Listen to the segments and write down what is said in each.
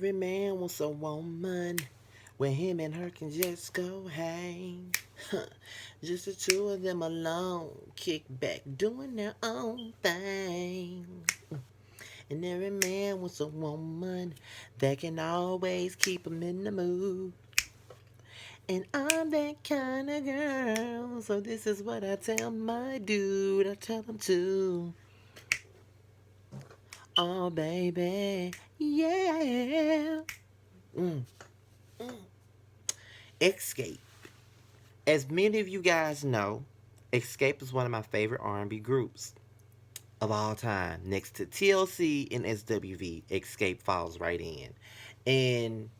every man wants a woman where him and her can just go hang. Just the two of them alone, kick back, doing their own thing. And every man wants a woman that can always keep him in the mood. And I'm that kind of girl, so this is what I tell my dude. I tell him to. Oh, baby, yeah. Mm. Xscape. As many of you guys know, Xscape is one of my favorite R&B groups of all time. Next to TLC and SWV, Xscape falls right in. And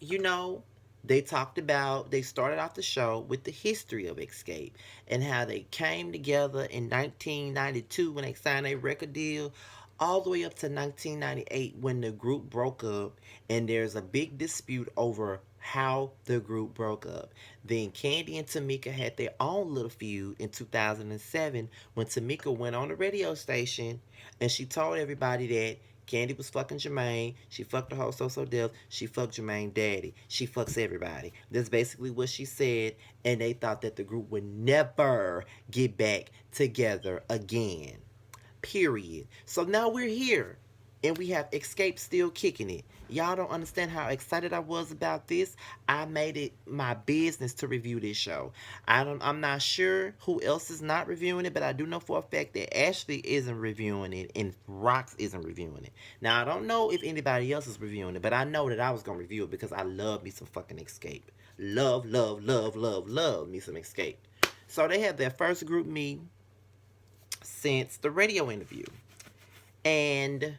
you know, they started off the show with the history of Xscape and how they came together in 1992 when they signed a record deal, all the way up to 1998 when the group broke up, and there's a big dispute over how the group broke up. Then Candy and Tamika had their own little feud in 2007 when Tamika went on the radio station and she told everybody that Candy was fucking Jermaine. She fucked the whole So Death. She fucked Jermaine daddy. She fucks everybody. That's basically what she said. And they thought that the group would never get back together again. Period. So now we're here. And we have Xscape still kicking it. Y'all don't understand how excited I was about this. I made it my business to review this show. I'm not sure who else is not reviewing it, but I do know for a fact that Ashley isn't reviewing it and Rox isn't reviewing it. Now I don't know if anybody else is reviewing it, but I know that I was gonna review it because I love me some fucking Xscape. Love, love, love, love, love me some Xscape. So they had their first group meeting since the radio interview. And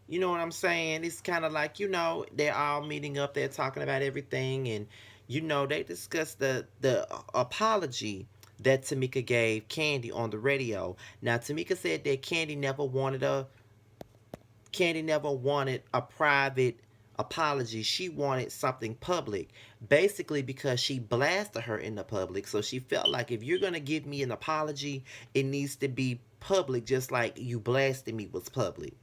you know what I'm saying? It's kind of like, they're all meeting up, they're talking about everything, and, they discussed the apology that Tamika gave Candy on the radio. Now, Tamika said that Candy never wanted a private apology. She wanted something public, basically because she blasted her in the public. So she felt like if you're going to give me an apology, it needs to be public, just like you blasting me was public.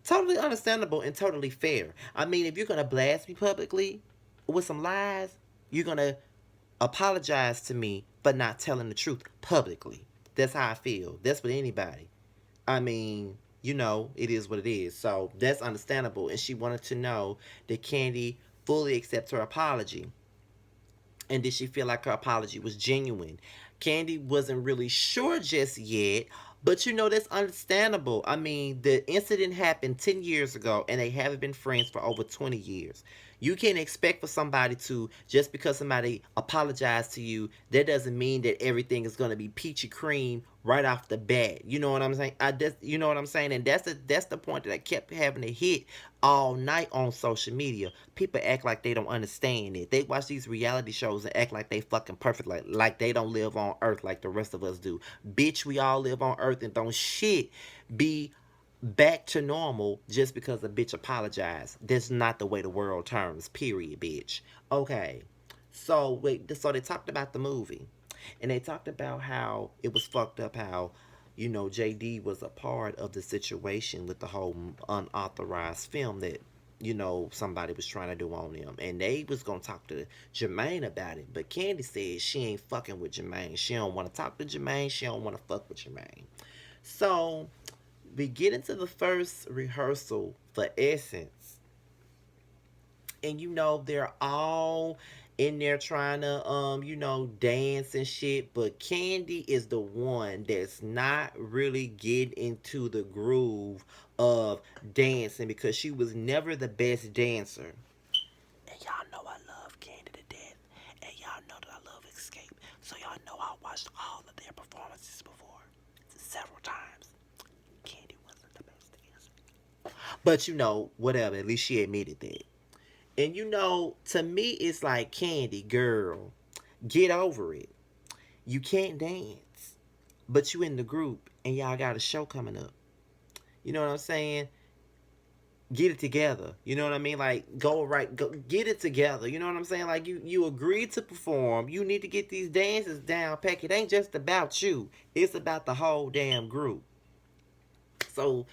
Totally understandable and totally fair. I mean, if you're going to blast me publicly with some lies, you're going to apologize to me for not telling the truth publicly. That's how I feel. That's with anybody. I mean, it is what it is. So that's understandable. And she wanted to know did Candy fully accept her apology? And did she feel like her apology was genuine? Candy wasn't really sure just yet, but that's understandable. I mean, the incident happened 10 years ago and they haven't been friends for over 20 years. You can't expect for somebody to, just because somebody apologized to you, that doesn't mean that everything is going to be peachy cream right off the bat. You know what I'm saying? You know what I'm saying? And that's the point that I kept having to hit all night on social media. People act like they don't understand it. They watch these reality shows and act like they fucking perfect, like they don't live on Earth like the rest of us do. Bitch, we all live on Earth and don't shit be back to normal just because a bitch apologized. That's not the way the world turns. Period, bitch. Okay. So they talked about the movie. And they talked about how it was fucked up how JD was a part of the situation with the whole unauthorized film that somebody was trying to do on them, and they was gonna talk to Jermaine about it, but Candy said she ain't fucking with Jermaine. She don't want to talk to Jermaine. She don't want to fuck with Jermaine. So we get into the first rehearsal for Essence, and they're all in there trying to dance and shit, but Candy is the one that's not really getting into the groove of dancing because she was never the best dancer. And y'all know I love Candy to death, and y'all know that I love Xscape, so y'all know I watched all of their performances before several times. Candy wasn't the best dancer, but whatever, at least she admitted that. And to me, it's like, Candy, girl, get over it. You can't dance, but you in the group and y'all got a show coming up. You know what I'm saying? Get it together. You know what I mean? Like, go get it together. You know what I'm saying? Like, you agreed to perform. You need to get these dances down pack. It ain't just about you. It's about the whole damn group. So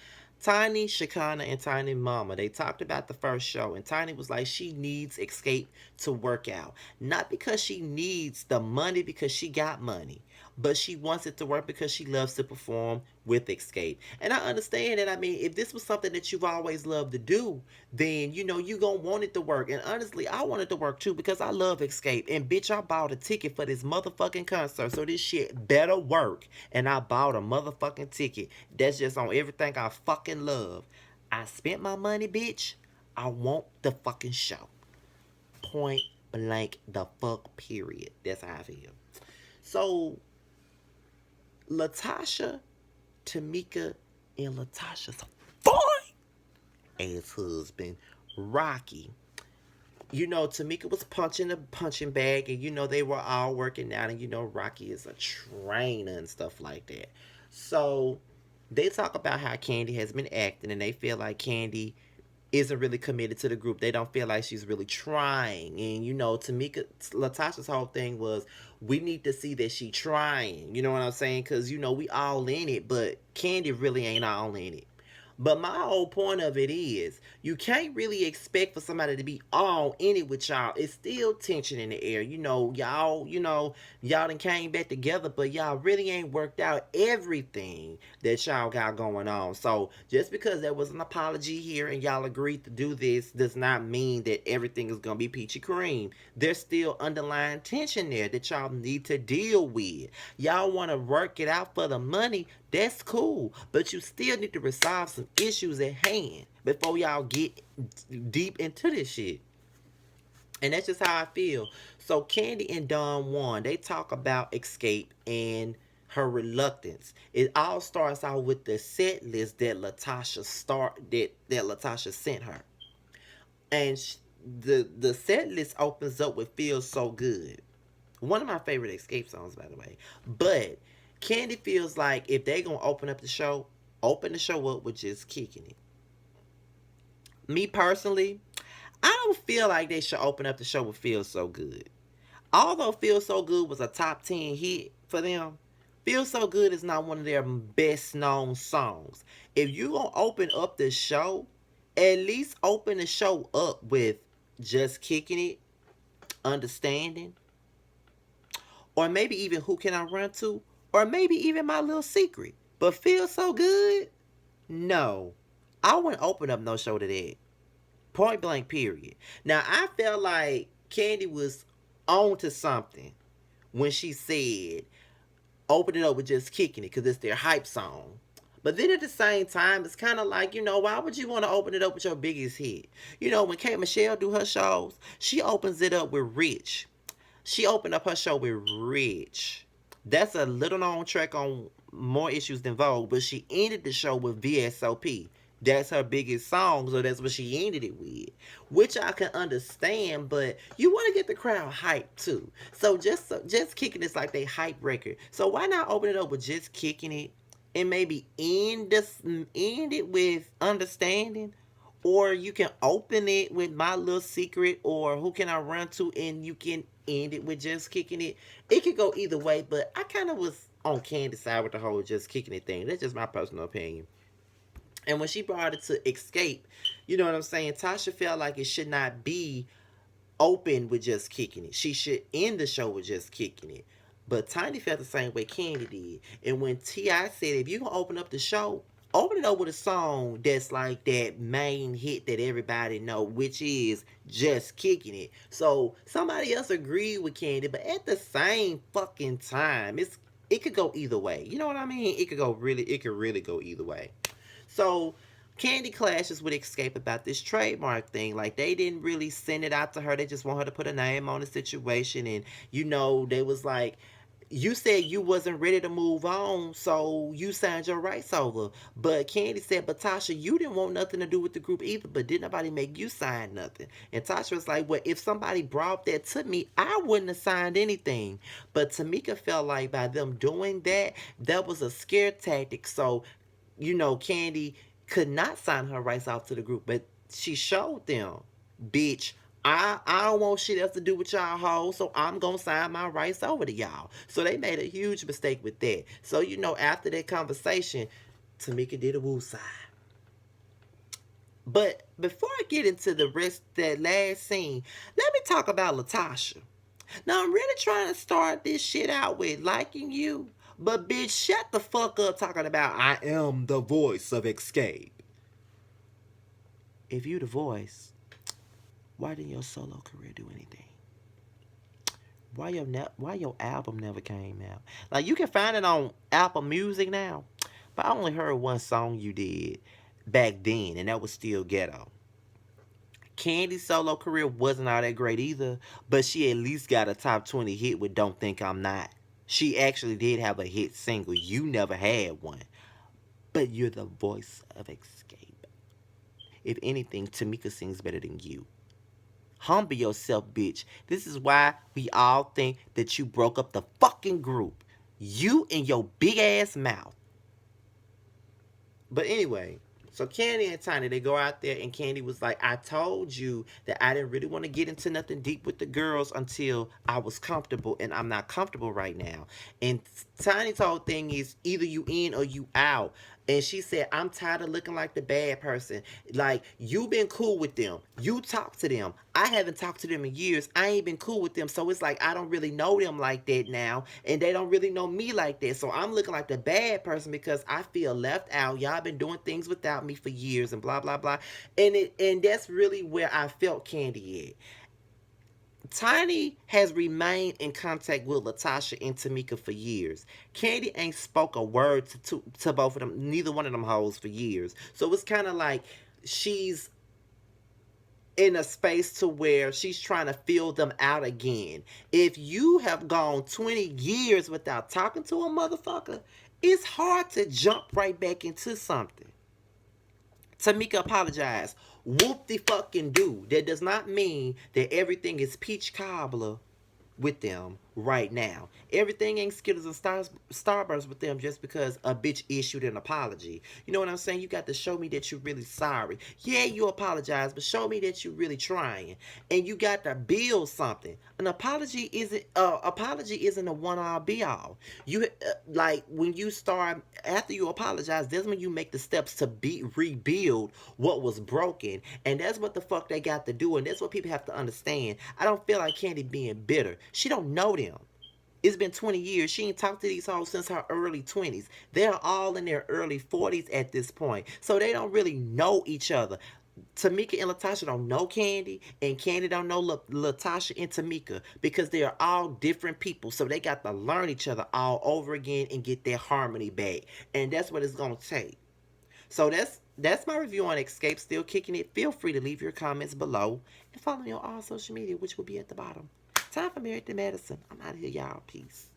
Tiny, Shakana, and Tiny Mama, they talked about the first show, and Tiny was like, she needs Xscape to work out. Not because she needs the money, because she got money, but she wants it to work because she loves to perform with Xscape. And I understand that. I mean, if this was something that you've always loved to do, then you gonna want it to work. And honestly, I want it to work too because I love Xscape. And bitch, I bought a ticket for this motherfucking concert, so this shit better work. And I bought a motherfucking ticket. That's just on everything I fucking love. I spent my money, bitch. I want the fucking show. Point blank the fuck period. That's how I feel. So Latasha, Tamika, and Latasha's fine ass husband, Rocky. Tamika was punching the punching bag, and they were all working out, and Rocky is a trainer and stuff like that. So they talk about how Candy has been acting, and they feel like Candy isn't really committed to the group. They don't feel like she's really trying. And Tamika, Latasha's whole thing was, we need to see that she trying. You know what I'm saying? Because we all in it, but Candy really ain't all in it. But my whole point of it is, you can't really expect for somebody to be all in it with y'all. It's still tension in the air. Y'all done came back together, but y'all really ain't worked out everything that y'all got going on. So just because there was an apology here and y'all agreed to do this does not mean that everything is gonna be peachy cream. There's still underlying tension there that y'all need to deal with. Y'all want to work it out for the money. That's cool, but you still need to resolve some issues at hand before y'all get deep into this shit. And that's just how I feel. So Candy and Don Juan, they talk about Xscape and her reluctance. It all starts out with the set list that Latasha sent her, and the set list opens up with "Feels So Good." One of my favorite Xscape songs, by the way. But Candy feels like if they gonna open the show up with just kicking it. Me personally, I don't feel like they should open up the show with "Feel So Good." Although "Feel So Good" was a top 10 hit for them, "Feel So Good" is not one of their best known songs. If you gonna open up the show, at least open the show up with "Just Kicking It," "Understanding," or maybe even "Who Can I Run To," or maybe even "My Little Secret." But "Feel So Good"? No. I wouldn't open up no show to that. Point blank, period. Now, I felt like Candy was on to something when she said, open it up with "Just Kicking It," because it's their hype song. But then at the same time, it's kind of like, why would you want to open it up with your biggest hit? When K. Michelle do her shows, she opens it up with "Rich." She opened up her show with "Rich." That's a little known track on More Issues Than Vogue, but she ended the show with "VSOP." That's her biggest song, so that's what she ended it with. Which I can understand, but you want to get the crowd hyped too. So just kicking it's like they hype record. So why not open it up with "Just Kicking It" and maybe end it with "Understanding"? Or you can open it with "My Little Secret" or "Who Can I Run To," and you can end it with "Just Kicking It." It could go either way, but I kind of was on Candy's side with the whole "Just Kicking It" thing. That's just my personal opinion. And when she brought it to Xscape, you know what I'm saying? Tasha felt like it should not be open with "Just Kicking It." She should end the show with "Just Kicking It." But Tiny felt the same way Candy did. And when T.I. said, if you're going to open up the show, open it up with a song that's like that main hit that everybody know, which is "Just Kicking It." So somebody else agreed with Candy, but at the same fucking time, it could go either way. You know what I mean? It could really go either way. So Candy clashes with Xscape about this trademark thing. Like, they didn't really send it out to her. They just want her to put a name on the situation. And, they was like, you said you wasn't ready to move on, so you signed your rights over. But Candy said, but Tasha, you didn't want nothing to do with the group either, but didn't nobody make you sign nothing? And Tasha was like, well, if somebody brought that to me, I wouldn't have signed anything. But Tamika felt like by them doing that, that was a scare tactic. So Candy could not sign her rights off to the group, but she showed them, bitch, I don't want shit else to do with y'all hoes, so I'm gonna sign my rights over to y'all. So they made a huge mistake with that. So after that conversation, Tamika did a woo side. But before I get into the rest of that last scene, let me talk about Latasha. Now I'm really trying to start this shit out with liking you, but bitch, shut the fuck up talking about I am the voice of Xscape. If you the voice, why didn't your solo career do anything? Why your album never came out? Like you can find it on Apple Music now, but I only heard one song you did back then, and that was still ghetto. Candy's solo career wasn't all that great either, but she at least got a top 20 hit with Don't Think I'm Not. She actually did have a hit single. You never had one. But you're the voice of Xscape. If anything, Tamika sings better than you. Humble yourself, bitch. This is why we all think that you broke up the fucking group. You and your big ass mouth. But anyway, so Candy and Tiny, they go out there, and Candy was like, I told you that I didn't really want to get into nothing deep with the girls until I was comfortable, and I'm not comfortable right now. And Tiny's whole thing is either you in or you out. And she said, I'm tired of looking like the bad person. Like, you been cool with them. You talk to them. I haven't talked to them in years. I ain't been cool with them. So it's like, I don't really know them like that now. And they don't really know me like that. So I'm looking like the bad person because I feel left out. Y'all been doing things without me for years and blah, blah, blah. And that's really where I felt Candy at. Tiny has remained in contact with Latasha and Tamika for years. Candy ain't spoke a word to both of them, neither one of them hoes for years. So it's kind of like she's in a space to where she's trying to fill them out again. If you have gone 20 years without talking to a motherfucker, it's hard to jump right back into something. Tamika apologized. Whoop the fucking do. That does not mean that everything is peach cobbler with them right now. Everything ain't Skittles and Starburst with them just because a bitch issued an apology. You know what I'm saying? You got to show me that you're really sorry. Yeah, you apologize, but show me that you're really trying. And you got to build something. An apology isn't a one all be all. You like when you start after you apologize, that's when you make the steps to rebuild what was broken, and that's what the fuck they got to do, and that's what people have to understand. I don't feel like Candy being bitter. She don't know them. It's been 20 years. She ain't talked to these hoes since her early 20s. They're all in their early 40s at this point. So they don't really know each other. Tamika and Latasha don't know Candy, and Candy don't know Latasha and Tamika because they are all different people. So they got to learn each other all over again and get their harmony back. And that's what it's going to take. So that's my review on Xscape. Still kicking it. Feel free to leave your comments below and follow me on all social media, which will be at the bottom. Time for Married to Medicine. I'm out of here, y'all. Peace.